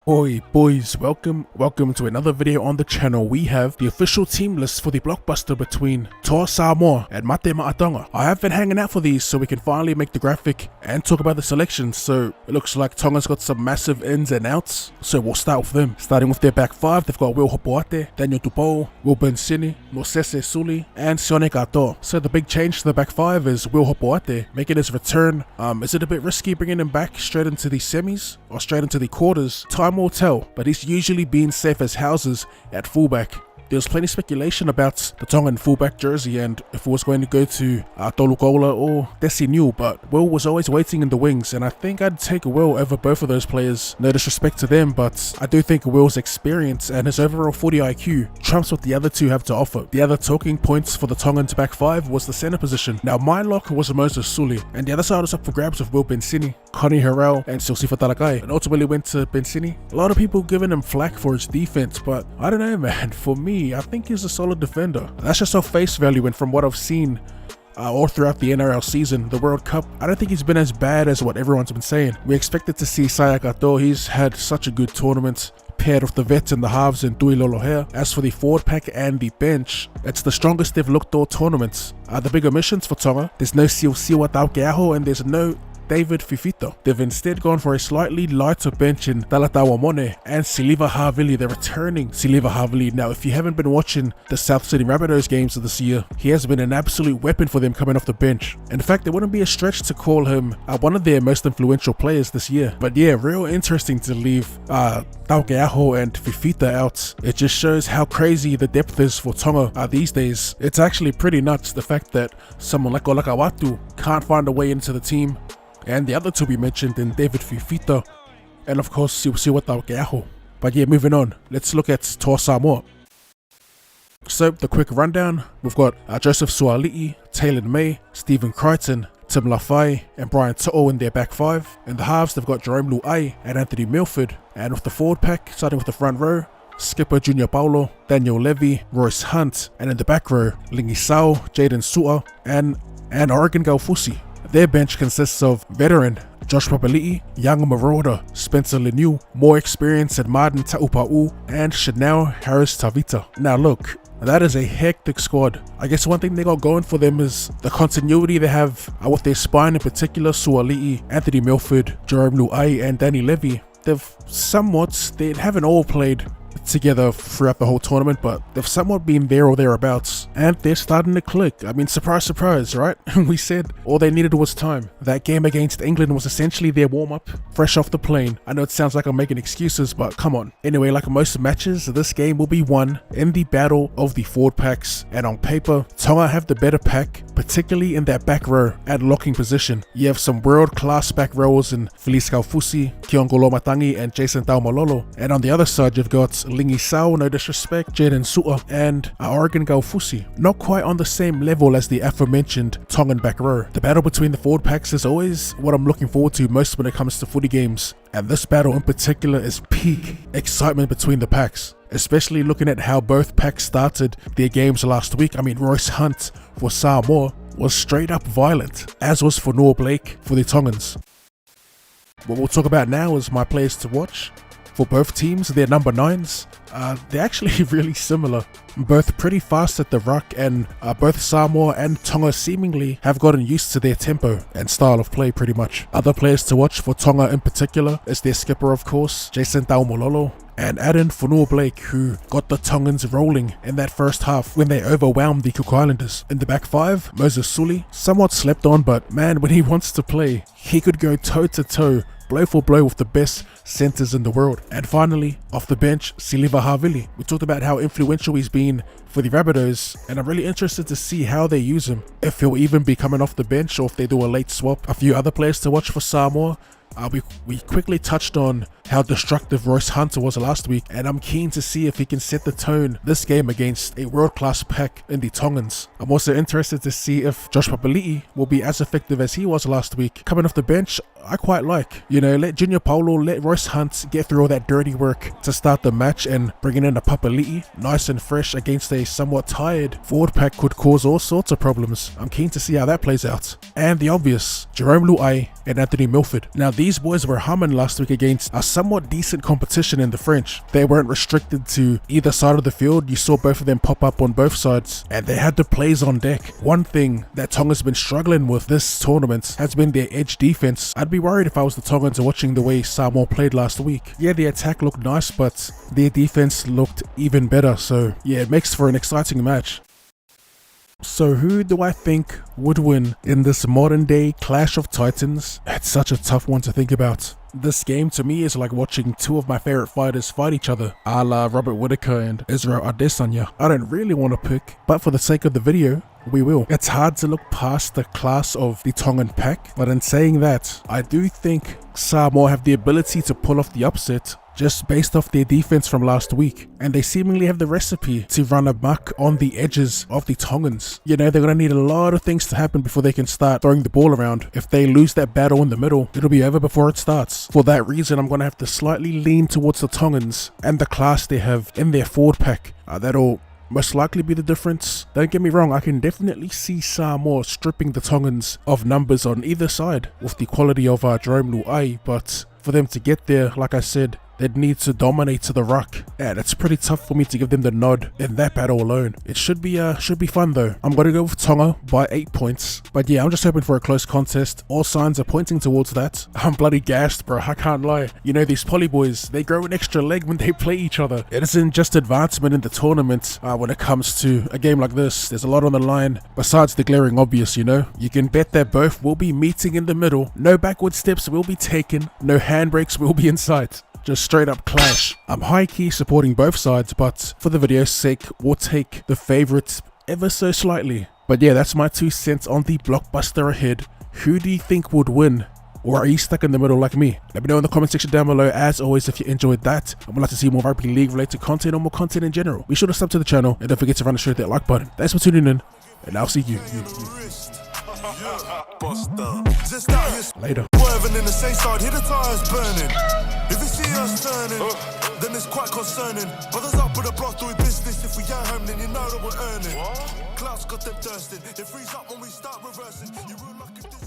Oi boys, welcome to another video on the channel. We have the official team list for the blockbuster between Toa Samoa and Mate Ma'a. I have been hanging out for these so we can finally make the graphic and talk about the selections. So it looks like Tonga's got some massive ins and outs, so we'll start with them. Starting with their back five, they've got Will Hopoate, Daniel Tupou, Will Bencini, Mosese Suli, and Sione Kato. So the big change to the back five is Will Hopoate making his return. Is it a bit risky bringing him back straight into the semis or straight into the quarters? Time will tell, but he's usually been safe as houses at fullback. There's plenty of speculation about the Tongan fullback jersey and if it was going to go to Tolukola or Desi New, but Will was always waiting in the wings, and I think I'd take Will over both of those players. No disrespect to them, but I do think Will's experience and his overall 40 IQ trumps what the other two have to offer. The other talking points for the Tongans back five was the centre position. Now my lock was Moses Suli, and the other side was up for grabs with Will Bencini, Connie Harrell, and Silsifa Talakai, and ultimately went to Bencini. A lot of people giving him flack for his defense, but I don't know, man. For me, I think he's a solid defender. That's just off face value, and from what I've seen all throughout the NRL season, the World Cup, I don't think he's been as bad as what everyone's been saying. We expected to see Saya Kato. He's had such a good tournament, paired with the vets and the halves in Tui Lolohea. As for the forward pack and the bench, it's the strongest they've looked all tournaments. The big omissions for Tonga, there's no Siwa Taukeaho and there's no David Fifito. They've instead gone for a slightly lighter bench in Talatawa Mone and Siliva Havili. They're returning Siliva Havili. Now, if you haven't been watching the South Sydney Rabbitohs games of this year, he has been an absolute weapon for them coming off the bench. In fact, it wouldn't be a stretch to call him one of their most influential players this year. But yeah, real interesting to leave Taukeaho and Fifita out. It just shows how crazy the depth is for Tonga these days. It's actually pretty nuts, the fact that someone like Olakawatu can't find a way into the team. And the other two we mentioned in David Fifita and of course Siwa Taukeaho. But yeah, moving on, let's look at Toa Samoa. So the quick rundown, we've got Joseph Suali'i, Taylor May, Stephen Crichton, Tim Lafai and Brian To'o in their back five. In the halves they've got Jerome Luai and Anthony Milford, and with the forward pack, starting with the front row, skipper Junior Paulo, Daniel Levy, Royce Hunt, and in the back row, Lingi Sao, Jaden Su'a and Oregon Galfusi. Their bench consists of veteran Josh Papali'i, young marauder Spencer Leniu, more experienced at Martin Taupa'u, and Chanel Harris Tavita. Now look, that is a hectic squad. I guess one thing they got going for them is the continuity they have with their spine, in particular Suali'i, Anthony Milford, Jerome Luai and Danny Levy. They haven't all played together throughout the whole tournament, but they've somewhat been there or thereabouts, and they're starting to click. I mean, surprise, surprise, right? We said all they needed was time. That game against England was essentially their warm-up, fresh off the plane. I know it sounds like I'm making excuses, but come on. Anyway, like most matches, this game will be won in the battle of the forward packs, and on paper, Tonga have the better pack, particularly in that back row at locking position. You have some world-class back rowers in Felice Kaufusi, Kiongolo Matangi and Jason Taumalolo, and on the other side you've got Lingi Sao, no disrespect, Jaden Su'a and Oregon Galfusi. Not quite on the same level as the aforementioned Tongan back row. The battle between the forward packs is always what I'm looking forward to most when it comes to footy games, and this battle in particular is peak excitement between the packs, especially looking at how both packs started their games last week. I mean, Royce Hunt for Samoa was straight up violent, as was Fonua Blake for the Tongans. What we'll talk about now is my players to watch. For both teams, their number 9s, they're actually really similar. Both pretty fast at the ruck, and both Samoa and Tonga seemingly have gotten used to their tempo and style of play pretty much. Other players to watch for Tonga in particular is their skipper, of course, Jason Taumalolo, and Aden Fonua Blake, who got the Tongans rolling in that first half when they overwhelmed the Cook Islanders. In the back five, Moses Suli, somewhat slept on, but man, when he wants to play, he could go toe to toe, blow for blow with the best centers in the world. And finally, off the bench, Siliva Havili. We talked about how influential he's been for the Rabbitohs, and I'm really interested to see how they use him, if he'll even be coming off the bench or if they do a late swap. A few other players to watch for Samoa. We quickly touched on how destructive Royce Hunter was last week, and I'm keen to see if he can set the tone this game against a world-class pack in the Tongans. I'm also interested to see if Josh Papali'i will be as effective as he was last week. Coming off the bench, I quite like. You know, let Junior Paulo, let Royce Hunt get through all that dirty work to start the match, and bringing in a Papali'i, nice and fresh against a somewhat tired forward pack, could cause all sorts of problems. I'm keen to see how that plays out. And the obvious, Jerome Luai and Anthony Milford. Now, these these boys were humming last week against a somewhat decent competition in the French. They weren't restricted to either side of the field. You saw both of them pop up on both sides, and they had the plays on deck. One thing that Tonga's been struggling with this tournament has been their edge defense. I'd be worried if I was the Tongans watching the way Samoa played last week. Yeah, the attack looked nice, but their defense looked even better. So yeah, it makes for an exciting match. So who do I think would win in this modern day Clash of Titans? It's such a tough one to think about. This game to me is like watching two of my favorite fighters fight each other, a la Robert Whittaker and Israel Adesanya. I don't really want to pick, but for the sake of the video, we will. It's hard to look past the class of the Tongan pack, but in saying that, I do think Samoa have the ability to pull off the upset just based off their defense from last week, and they seemingly have the recipe to run amok on the edges of the Tongans. You know, they're gonna need a lot of things to happen before they can start throwing the ball around. If they lose that battle in the middle, it'll be over before it starts. For that reason, I'm gonna have to slightly lean towards the Tongans and the class they have in their forward pack. That'll most likely be the difference. Don't get me wrong, I can definitely see Samoa stripping the Tongans of numbers on either side with the quality of Jerome Luai, but for them to get there, like I said, they'd need to dominate to the ruck, and it's pretty tough for me to give them the nod in that battle alone. It should be fun though. I'm gonna go with Tonga by 8 points, but yeah, I'm just hoping for a close contest. All signs are pointing towards that. I'm bloody gassed, bro, I can't lie. You know, these poly boys, they grow an extra leg when they play each other. It isn't just advancement in the tournament when it comes to a game like this. There's a lot on the line besides the glaring obvious, you know. You can bet that both will be meeting in the middle. No backward steps will be taken, no handbrakes will be in sight. Just straight up clash. I'm high-key supporting both sides, but for the video's sake, we'll take the favorites ever so slightly. But yeah, that's my 2 cents on the blockbuster ahead. Who do you think would win? Or are you stuck in the middle like me? Let me know in the comment section down below. As always, if you enjoyed that and would like to see more Rugby League related content or more content in general, be sure to sub to the channel and don't forget to run and show that like button. Thanks for tuning in, and I'll see you later. In the same side, hear the tires burning. If you see us turning, then it's quite concerning. Brothers up with the block doing business. If we ain't home, then you know that we're earning. Clouds got them thirsting. It frees up when we start reversing. You real lucky.